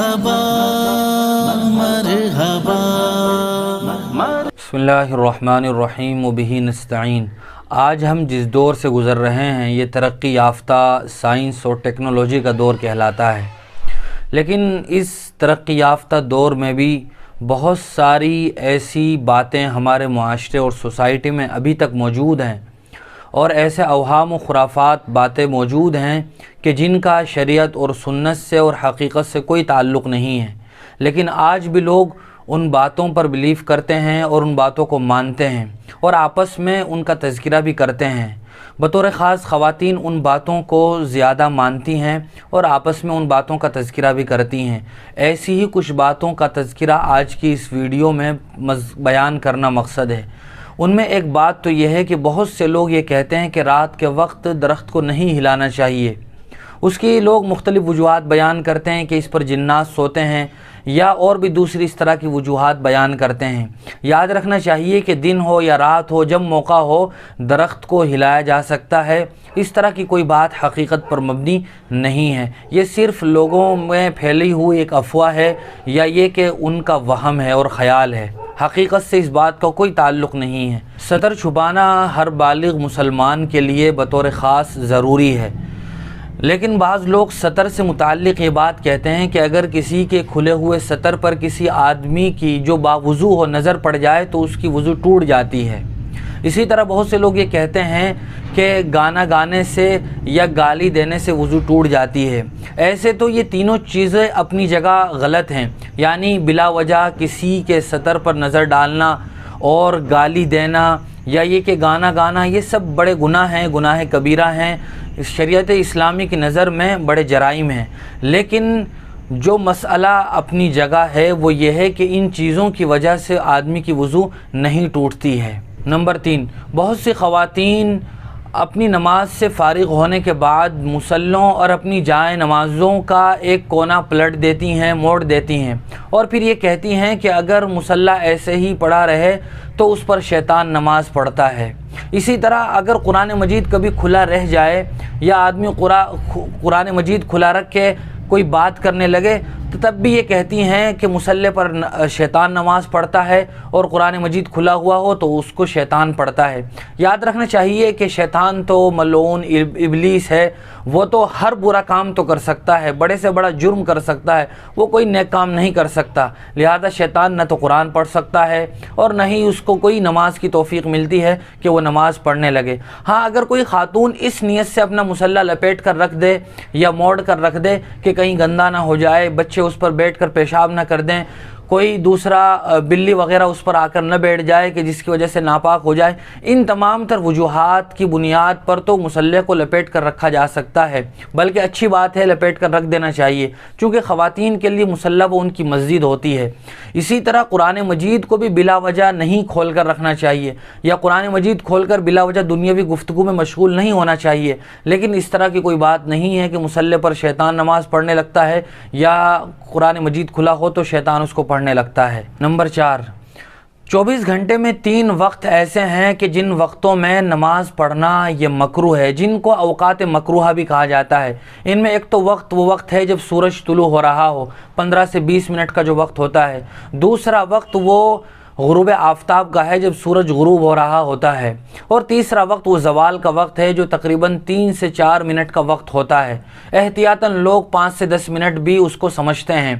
مرحبا مرحبا بسم اللہ الرحمن الرحیم وبہ نستعین۔ آج ہم جس دور سے گزر رہے ہیں یہ ترقی یافتہ سائنس اور ٹیکنالوجی کا دور کہلاتا ہے، لیکن اس ترقی یافتہ دور میں بھی بہت ساری ایسی باتیں ہمارے معاشرے اور سوسائٹی میں ابھی تک موجود ہیں، اور ایسے اوہام و خرافات باتیں موجود ہیں کہ جن کا شریعت اور سنت سے اور حقیقت سے کوئی تعلق نہیں ہے، لیکن آج بھی لوگ ان باتوں پر بلیف کرتے ہیں اور ان باتوں کو مانتے ہیں اور آپس میں ان کا تذکرہ بھی کرتے ہیں۔ بطور خاص خواتین ان باتوں کو زیادہ مانتی ہیں اور آپس میں ان باتوں کا تذکرہ بھی کرتی ہیں۔ ایسی ہی کچھ باتوں کا تذکرہ آج کی اس ویڈیو میں بیان کرنا مقصد ہے۔ ان میں ایک بات تو یہ ہے کہ بہت سے لوگ یہ کہتے ہیں کہ رات کے وقت درخت کو نہیں ہلانا چاہیے۔ اس کی لوگ مختلف وجوہات بیان کرتے ہیں کہ اس پر جنات سوتے ہیں، یا اور بھی دوسری اس طرح کی وجوہات بیان کرتے ہیں۔ یاد رکھنا چاہیے کہ دن ہو یا رات ہو، جب موقع ہو درخت کو ہلایا جا سکتا ہے۔ اس طرح کی کوئی بات حقیقت پر مبنی نہیں ہے، یہ صرف لوگوں میں پھیلی ہوئی ایک افواہ ہے، یا یہ کہ ان کا وہم ہے اور خیال ہے۔ حقیقت سے اس بات کا کوئی تعلق نہیں ہے۔ سطر چھپانا ہر بالغ مسلمان کے لیے بطور خاص ضروری ہے، لیکن بعض لوگ سطر سے متعلق یہ بات کہتے ہیں کہ اگر کسی کے کھلے ہوئے سطر پر کسی آدمی کی جو باوضو ہو نظر پڑ جائے تو اس کی وضو ٹوٹ جاتی ہے۔ اسی طرح بہت سے لوگ یہ کہتے ہیں کہ گانا گانے سے یا گالی دینے سے وضو ٹوٹ جاتی ہے۔ ایسے تو یہ تینوں چیزیں اپنی جگہ غلط ہیں، یعنی بلا وجہ کسی کے سطر پر نظر ڈالنا اور گالی دینا یا یہ کہ گانا گانا، یہ سب بڑے گناہ ہیں، گناہ کبیرہ ہیں، شریعت اسلامی کی نظر میں بڑے جرائم ہیں۔ لیکن جو مسئلہ اپنی جگہ ہے وہ یہ ہے کہ ان چیزوں کی وجہ سے آدمی کی وضو نہیں ٹوٹتی ہے۔ نمبر 3، بہت سی خواتین اپنی نماز سے فارغ ہونے کے بعد مصلوں اور اپنی جائے نمازوں کا ایک کونا پلٹ دیتی ہیں، موڑ دیتی ہیں، اور پھر یہ کہتی ہیں کہ اگر مصلی ایسے ہی پڑا رہے تو اس پر شیطان نماز پڑھتا ہے۔ اسی طرح اگر قرآن مجید کبھی کھلا رہ جائے یا آدمی قرآن مجید کھلا رکھ کے کوئی بات کرنے لگے تو تب بھی یہ کہتی ہیں کہ مصلی پر شیطان نماز پڑھتا ہے، اور قرآن مجید کھلا ہوا ہو تو اس کو شیطان پڑھتا ہے۔ یاد رکھنا چاہیے کہ شیطان تو ملعون ابلیس ہے، وہ تو ہر برا کام تو کر سکتا ہے، بڑے سے بڑا جرم کر سکتا ہے، وہ کوئی نیک کام نہیں کر سکتا۔ لہذا شیطان نہ تو قرآن پڑھ سکتا ہے اور نہ ہی اس کو کوئی نماز کی توفیق ملتی ہے کہ وہ نماز پڑھنے لگے۔ ہاں، اگر کوئی خاتون اس نیت سے اپنا مصلی لپیٹ کر رکھ دے یا موڑ کر رکھ دے کہ کہیں گندا نہ ہو جائے، بچے اس پر بیٹھ کر پیشاب نہ کر دیں، کوئی دوسرا بلی وغیرہ اس پر آ کر نہ بیٹھ جائے کہ جس کی وجہ سے ناپاک ہو جائے، ان تمام تر وجوہات کی بنیاد پر تو مصلی کو لپیٹ کر رکھا جا سکتا ہے، بلکہ اچھی بات ہے، لپیٹ کر رکھ دینا چاہیے، چونکہ خواتین کے لیے مصلی وہ ان کی مسجد ہوتی ہے۔ اسی طرح قرآن مجید کو بھی بلا وجہ نہیں کھول کر رکھنا چاہیے، یا قرآن مجید کھول کر بلا وجہ دنیاوی گفتگو میں مشغول نہیں ہونا چاہیے، لیکن اس طرح کی کوئی بات نہیں ہے کہ مصلی پر شیطان نماز پڑھنے لگتا ہے یا قرآن مجید کھلا ہو تو شیطان اس کو پڑھنے لگتا ہے۔ نمبر 4، 24 گھنٹے میں 3 وقت ایسے ہیں کہ جن وقتوں میں نماز پڑھنا یہ مکروہ ہے، جن کو اوقات مکروہہ بھی کہا جاتا ہے۔ ان میں ایک تو وقت وہ وقت ہے جب سورج طلوع ہو رہا ہو، 15 سے 20 منٹ کا جو وقت ہوتا ہے۔ دوسرا وقت وہ غروب آفتاب کا ہے جب سورج غروب ہو رہا ہوتا ہے، اور تیسرا وقت وہ زوال کا وقت ہے جو تقریباً 3 سے 4 منٹ کا وقت ہوتا ہے۔ احتیاطاً لوگ 5 سے 10 منٹ بھی اس کو سمجھتے ہیں۔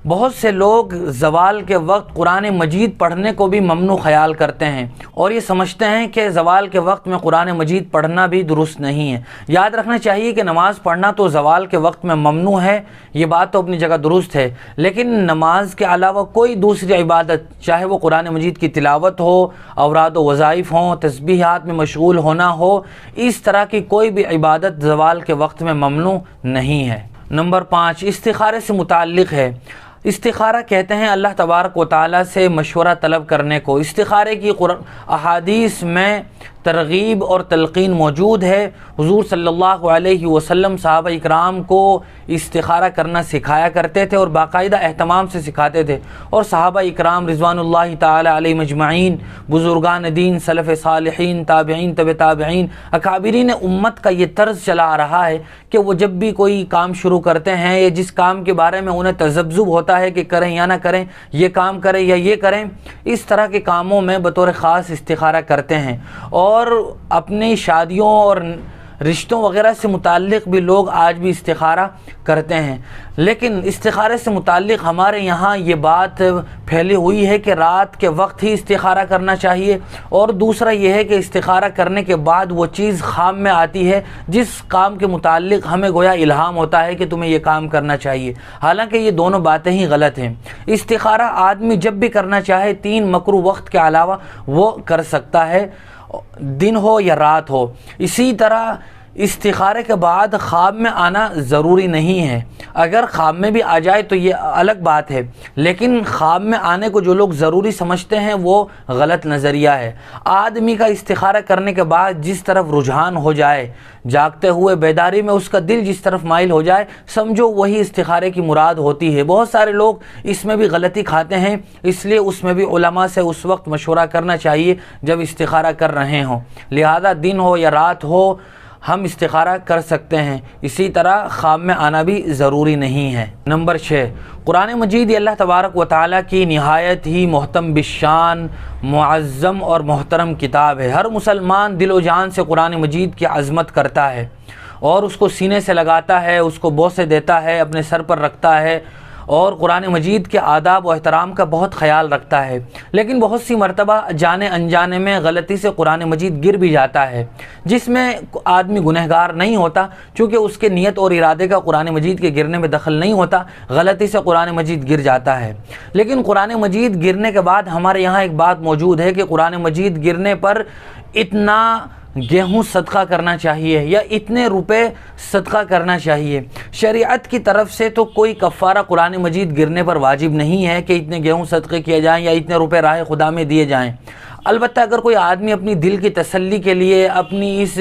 بہت سے لوگ زوال کے وقت قرآن مجید پڑھنے کو بھی ممنوع خیال کرتے ہیں، اور یہ سمجھتے ہیں کہ زوال کے وقت میں قرآن مجید پڑھنا بھی درست نہیں ہے۔ یاد رکھنا چاہیے کہ نماز پڑھنا تو زوال کے وقت میں ممنوع ہے، یہ بات تو اپنی جگہ درست ہے، لیکن نماز کے علاوہ کوئی دوسری عبادت، چاہے وہ قرآن مجید کی تلاوت ہو، اوراد و وظائف ہوں، تسبیحات میں مشغول ہونا ہو، اس طرح کی کوئی بھی عبادت زوال کے وقت میں ممنوع نہیں ہے۔ نمبر 5، استخارے سے متعلق ہے۔ استخارہ کہتے ہیں اللہ تبارک و تعالیٰ سے مشورہ طلب کرنے کو۔ استخارے کی احادیث میں ترغیب اور تلقین موجود ہے۔ حضور صلی اللہ علیہ وسلم صحابہ اکرام کو استخارہ کرنا سکھایا کرتے تھے اور باقاعدہ اہتمام سے سکھاتے تھے، اور صحابہ اکرام رضوان اللہ تعالی علیہ مجمعین، بزرگان دین، سلف صالحین، تابعین، تبع تابعین، اکابرین امت کا یہ طرز چلا آ رہا ہے کہ وہ جب بھی کوئی کام شروع کرتے ہیں یا جس کام کے بارے میں انہیں تذبذب ہوتا ہے کہ کریں یا نہ کریں، یہ کام کریں یا یہ کریں، اس طرح کے کاموں میں بطور خاص استخارہ کرتے ہیں۔ اور اپنی شادیوں اور رشتوں وغیرہ سے متعلق بھی لوگ آج بھی استخارہ کرتے ہیں، لیکن استخارے سے متعلق ہمارے یہاں یہ بات پھیلی ہوئی ہے کہ رات کے وقت ہی استخارہ کرنا چاہیے، اور دوسرا یہ ہے کہ استخارہ کرنے کے بعد وہ چیز خام میں آتی ہے جس کام کے متعلق ہمیں گویا الہام ہوتا ہے کہ تمہیں یہ کام کرنا چاہیے، حالانکہ یہ دونوں باتیں ہی غلط ہیں۔ استخارہ آدمی جب بھی کرنا چاہے 3 مکروہ وقت کے علاوہ وہ کر سکتا ہے، دن ہو یا رات ہو۔ اسی طرح استخارے کے بعد خواب میں آنا ضروری نہیں ہے، اگر خواب میں بھی آ جائے تو یہ الگ بات ہے، لیکن خواب میں آنے کو جو لوگ ضروری سمجھتے ہیں وہ غلط نظریہ ہے۔ آدمی کا استخارہ کرنے کے بعد جس طرف رجحان ہو جائے، جاگتے ہوئے بیداری میں اس کا دل جس طرف مائل ہو جائے، سمجھو وہی استخارے کی مراد ہوتی ہے۔ بہت سارے لوگ اس میں بھی غلطی کھاتے ہیں، اس لیے اس میں بھی علماء سے اس وقت مشورہ کرنا چاہیے جب استخارہ کر رہے ہوں، لہذا دن ہو یا رات ہو ہم استخارہ کر سکتے ہیں۔ اسی طرح خواب میں آنا بھی ضروری نہیں ہے۔ نمبر 6، قرآن مجید اللہ تبارک و تعالیٰ کی نہایت ہی محتم بالشان، معظم اور محترم کتاب ہے۔ ہر مسلمان دل و جان سے قرآن مجید کی عظمت کرتا ہے اور اس کو سینے سے لگاتا ہے، اس کو بوسے دیتا ہے، اپنے سر پر رکھتا ہے اور قرآن مجید کے آداب و احترام کا بہت خیال رکھتا ہے، لیکن بہت سی مرتبہ جانے انجانے میں غلطی سے قرآن مجید گر بھی جاتا ہے، جس میں آدمی گنہگار نہیں ہوتا، چونکہ اس کے نیت اور ارادے کا قرآن مجید کے گرنے میں دخل نہیں ہوتا، غلطی سے قرآن مجید گر جاتا ہے۔ لیکن قرآن مجید گرنے کے بعد ہمارے یہاں ایک بات موجود ہے کہ قرآن مجید گرنے پر اتنا گیہوں صدقہ کرنا چاہیے یا اتنے روپے صدقہ کرنا چاہیے۔ شریعت کی طرف سے تو کوئی کفارہ قرآن مجید گرنے پر واجب نہیں ہے کہ اتنے گیہوں صدقے کیے جائیں یا اتنے روپے راہ خدا میں دیے جائیں۔ البتہ اگر کوئی آدمی اپنی دل کی تسلی کے لیے اپنی اس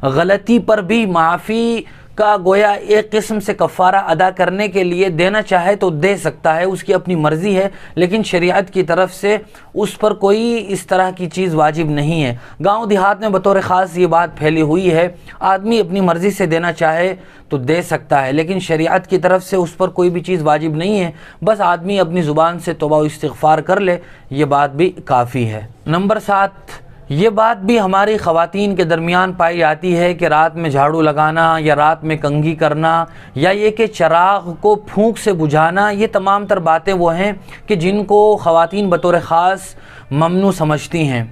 غلطی پر بھی معافی کا گویا ایک قسم سے کفارہ ادا کرنے کے لیے دینا چاہے تو دے سکتا ہے، اس کی اپنی مرضی ہے، لیکن شریعت کی طرف سے اس پر کوئی اس طرح کی چیز واجب نہیں ہے۔ گاؤں دیہات میں بطور خاص یہ بات پھیلی ہوئی ہے، آدمی اپنی مرضی سے دینا چاہے تو دے سکتا ہے، لیکن شریعت کی طرف سے اس پر کوئی بھی چیز واجب نہیں ہے، بس آدمی اپنی زبان سے توبہ و استغفار کر لے، یہ بات بھی کافی ہے۔ نمبر 7، یہ بات بھی ہماری خواتین کے درمیان پائی جاتی ہے کہ رات میں جھاڑو لگانا یا رات میں کنگھی کرنا یا یہ کہ چراغ کو پھونک سے بجھانا، یہ تمام تر باتیں وہ ہیں کہ جن کو خواتین بطور خاص ممنوع سمجھتی ہیں۔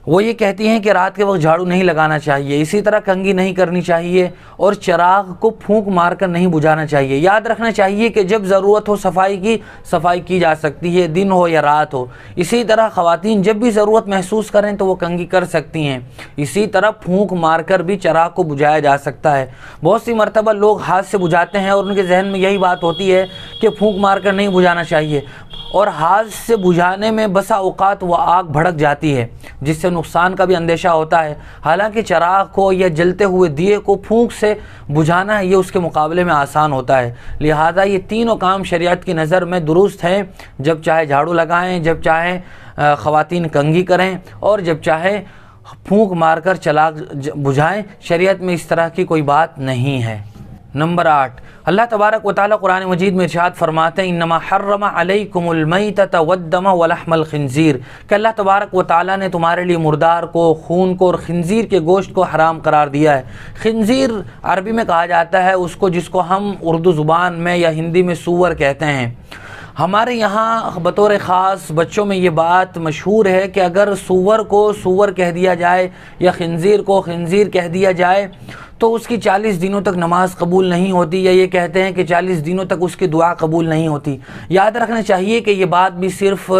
وہ یہ کہتی ہیں کہ رات کے وقت جھاڑو نہیں لگانا چاہیے، اسی طرح کنگھی نہیں کرنی چاہیے اور چراغ کو پھونک مار کر نہیں بجھانا چاہیے۔ یاد رکھنا چاہیے کہ جب ضرورت ہو صفائی کی جا سکتی ہے، دن ہو یا رات ہو۔ اسی طرح خواتین جب بھی ضرورت محسوس کریں تو وہ کنگھی کر سکتی ہیں، اسی طرح پھونک مار کر بھی چراغ کو بجھایا جا سکتا ہے۔ بہت سی مرتبہ لوگ ہاتھ سے بجھاتے ہیں اور ان کے ذہن میں یہی بات ہوتی ہے کہ پھونک مار کر نہیں بجھانا چاہیے، اور ہاتھ سے بجھانے میں بسا اوقات وہ آگ بھڑک جاتی ہے جس سے نقصان کا بھی اندیشہ ہوتا ہے، حالانکہ چراغ کو یا جلتے ہوئے دیے کو پھونک سے بجھانا ہے، یہ اس کے مقابلے میں آسان ہوتا ہے۔ لہذا یہ تینوں کام شریعت کی نظر میں درست ہیں، جب چاہے جھاڑو لگائیں، جب چاہے خواتین کنگھی کریں اور جب چاہے پھونک مار کر چراغ بجھائیں، شریعت میں اس طرح کی کوئی بات نہیں ہے۔ نمبر 8، اللہ تبارک و تعالیٰ قرآن مجید میں ارشاد فرماتے ہیں انما حرم علیکم المیتۃ والدم ولحم الخنزیر، کہ اللہ تبارک و تعالیٰ نے تمہارے لیے مردار کو، خون کو اور خنزیر کے گوشت کو حرام قرار دیا ہے۔ خنزیر عربی میں کہا جاتا ہے اس کو جس کو ہم اردو زبان میں یا ہندی میں سور کہتے ہیں۔ ہمارے یہاں بطور خاص بچوں میں یہ بات مشہور ہے کہ اگر سور کو سور کہہ دیا جائے یا خنزیر کو خنزیر کہہ دیا جائے تو اس کی 40 دنوں تک نماز قبول نہیں ہوتی، یا یہ کہتے ہیں کہ 40 دنوں تک اس کی دعا قبول نہیں ہوتی۔ یاد رکھنا چاہیے کہ یہ بات بھی صرف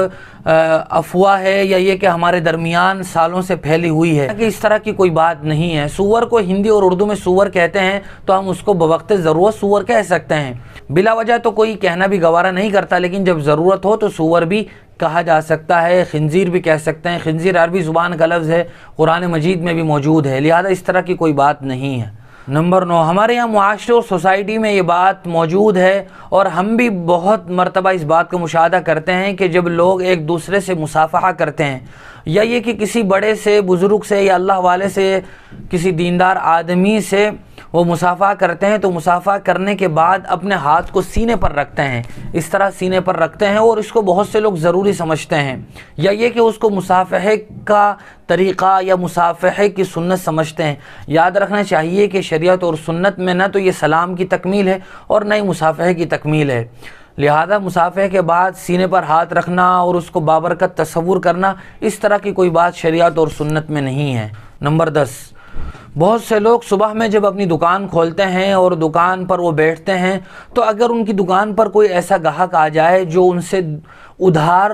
افواہ ہے یا یہ کہ ہمارے درمیان سالوں سے پھیلی ہوئی ہے، کہ اس طرح کی کوئی بات نہیں ہے۔ سور کو ہندی اور اردو میں سور کہتے ہیں تو ہم اس کو بوقت ضرورت سور کہہ سکتے ہیں، بلا وجہ تو کوئی کہنا بھی گوارا نہیں کرتا، لیکن جب ضرورت ہو تو سور بھی کہا جا سکتا ہے، خنزیر بھی کہہ سکتے ہیں۔ خنزیر عربی زبان کا لفظ ہے، قرآن مجید میں بھی موجود ہے، لہذا اس طرح کی کوئی بات نہیں ہے۔ نمبر 9، ہمارے یہاں معاشرے اور سوسائٹی میں یہ بات موجود ہے اور ہم بھی بہت مرتبہ اس بات کا مشاہدہ کرتے ہیں کہ جب لوگ ایک دوسرے سے مصافحہ کرتے ہیں، یا یہ کہ کسی بڑے سے، بزرگ سے یا اللہ والے سے، کسی دیندار آدمی سے وہ مصافحہ کرتے ہیں، تو مصافحہ کرنے کے بعد اپنے ہاتھ کو سینے پر رکھتے ہیں، اس طرح سینے پر رکھتے ہیں، اور اس کو بہت سے لوگ ضروری سمجھتے ہیں، یا یہ کہ اس کو مصافحے کا طریقہ یا مصافحے کی سنت سمجھتے ہیں۔ یاد رکھنا چاہیے کہ شریعت اور سنت میں نہ تو یہ سلام کی تکمیل ہے اور نہ ہی مصافحے کی تکمیل ہے، لہذا مصافحے کے بعد سینے پر ہاتھ رکھنا اور اس کو بابرکت تصور کرنا، اس طرح کی کوئی بات شریعت اور سنت میں نہیں ہے۔ نمبر 10، بہت سے لوگ صبح میں جب اپنی دکان کھولتے ہیں اور دکان پر وہ بیٹھتے ہیں، تو اگر ان کی دکان پر کوئی ایسا گاہک آ جائے جو ان سے ادھار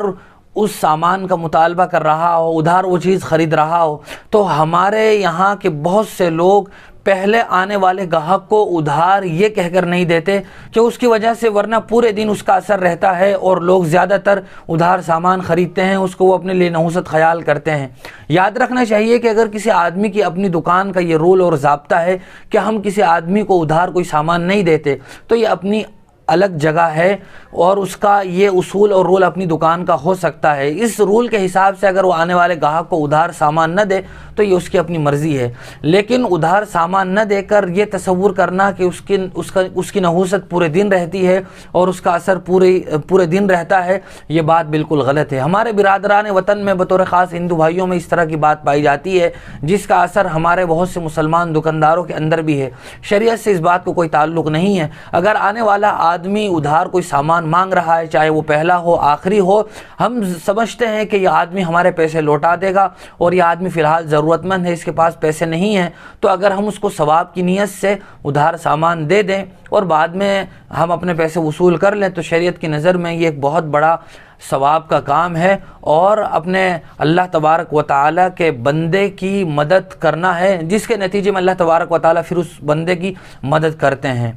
اس سامان کا مطالبہ کر رہا ہو، ادھار وہ چیز خرید رہا ہو، تو ہمارے یہاں کے بہت سے لوگ پہلے آنے والے گاہک کو ادھار یہ کہہ کر نہیں دیتے کہ اس کی وجہ سے ورنہ پورے دن اس کا اثر رہتا ہے، اور لوگ زیادہ تر ادھار سامان خریدتے ہیں، اس کو وہ اپنے لیے نحوست خیال کرتے ہیں۔ یاد رکھنا چاہیے کہ اگر کسی آدمی کی اپنی دکان کا یہ رول اور ضابطہ ہے کہ ہم کسی آدمی کو ادھار کوئی سامان نہیں دیتے، تو یہ اپنی الگ جگہ ہے اور اس کا یہ اصول اور رول اپنی دکان کا ہو سکتا ہے۔ اس رول کے حساب سے اگر وہ آنے والے گاہک کو ادھار سامان نہ دے تو یہ اس کی اپنی مرضی ہے، لیکن ادھار سامان نہ دے کر یہ تصور کرنا کہ اس کی نحوست پورے دن رہتی ہے اور اس کا اثر پورے دن رہتا ہے، یہ بات بالکل غلط ہے۔ ہمارے برادران وطن میں بطور خاص ہندو بھائیوں میں اس طرح کی بات پائی جاتی ہے، جس کا اثر ہمارے بہت سے مسلمان دکانداروں کے اندر بھی ہے۔ شریعت سے اس بات کو کوئی تعلق نہیں ہے۔ اگر آنے والا آدمی ادھار کوئی سامان مانگ رہا ہے، چاہے وہ پہلا ہو آخری ہو، ہم سمجھتے ہیں کہ یہ آدمی ہمارے پیسے لوٹا دے گا اور یہ آدمی فی الحال ضرورت مند ہے، اس کے پاس پیسے نہیں ہیں، تو اگر ہم اس کو ثواب کی نیت سے ادھار سامان دے دیں اور بعد میں ہم اپنے پیسے وصول کر لیں، تو شریعت کی نظر میں یہ ایک بہت بڑا ثواب کا کام ہے اور اپنے اللہ تبارک و تعالیٰ کے بندے کی مدد کرنا ہے، جس کے نتیجے میں اللہ تبارک و تعالیٰ پھر اس بندے کی مدد کرتے ہیں۔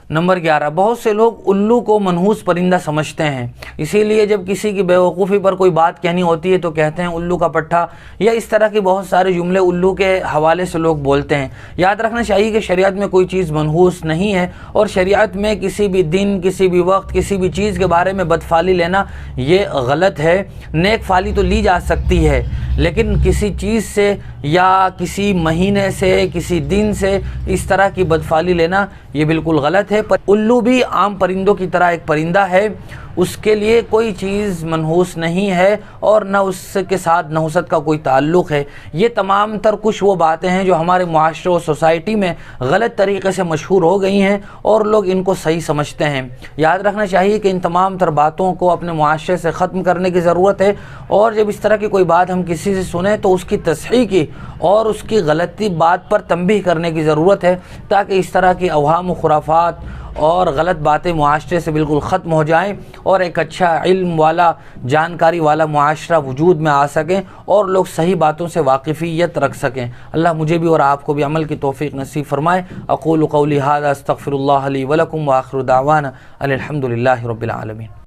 نمبر 11، بہت سے لوگ الو کو منحوس پرندہ سمجھتے ہیں، اسی لیے جب کسی کی بیوقوفی پر کوئی بات کہنی ہوتی ہے تو کہتے ہیں الو کا پٹھا، یا اس طرح کے بہت سارے جملے الو کے حوالے سے لوگ بولتے ہیں۔ یاد رکھنا چاہیے کہ شریعت میں کوئی چیز منحوس نہیں ہے، اور شریعت میں کسی بھی دن، کسی بھی وقت، کسی بھی چیز کے بارے میں بدفعلی لینا یہ غلط ہے۔ نیک فعلی تو لی جا سکتی ہے، لیکن کسی چیز سے یا کسی مہینے سے، کسی دن سے اس طرح کی بدفعلی لینا یہ بالکل غلط ہے۔ پر الو بھی عام پرندوں کی طرح ایک پرندہ ہے، اس کے لیے کوئی چیز منحوس نہیں ہے اور نہ اس کے ساتھ نحوست کا کوئی تعلق ہے۔ یہ تمام تر کچھ وہ باتیں ہیں جو ہمارے معاشرے اور سوسائٹی میں غلط طریقے سے مشہور ہو گئی ہیں اور لوگ ان کو صحیح سمجھتے ہیں۔ یاد رکھنا چاہیے کہ ان تمام تر باتوں کو اپنے معاشرے سے ختم کرنے کی ضرورت ہے، اور جب اس طرح کی کوئی بات ہم کسی سے سنیں تو اس کی تصحیح کی اور اس کی غلطی بات پر تنبیہ کرنے کی ضرورت ہے، تاکہ اس طرح کی اوہام و خرافات اور غلط باتیں معاشرے سے بالکل ختم ہو جائیں اور ایک اچھا علم والا، جانکاری والا معاشرہ وجود میں آ سکیں اور لوگ صحیح باتوں سے واقفیت رکھ سکیں۔ اللہ مجھے بھی اور آپ کو بھی عمل کی توفیق نصیب فرمائے۔ اقول قولی ھذا استغفر اللہ لی ولکم وآخر دعوانا ان الحمد للہ رب العالمین۔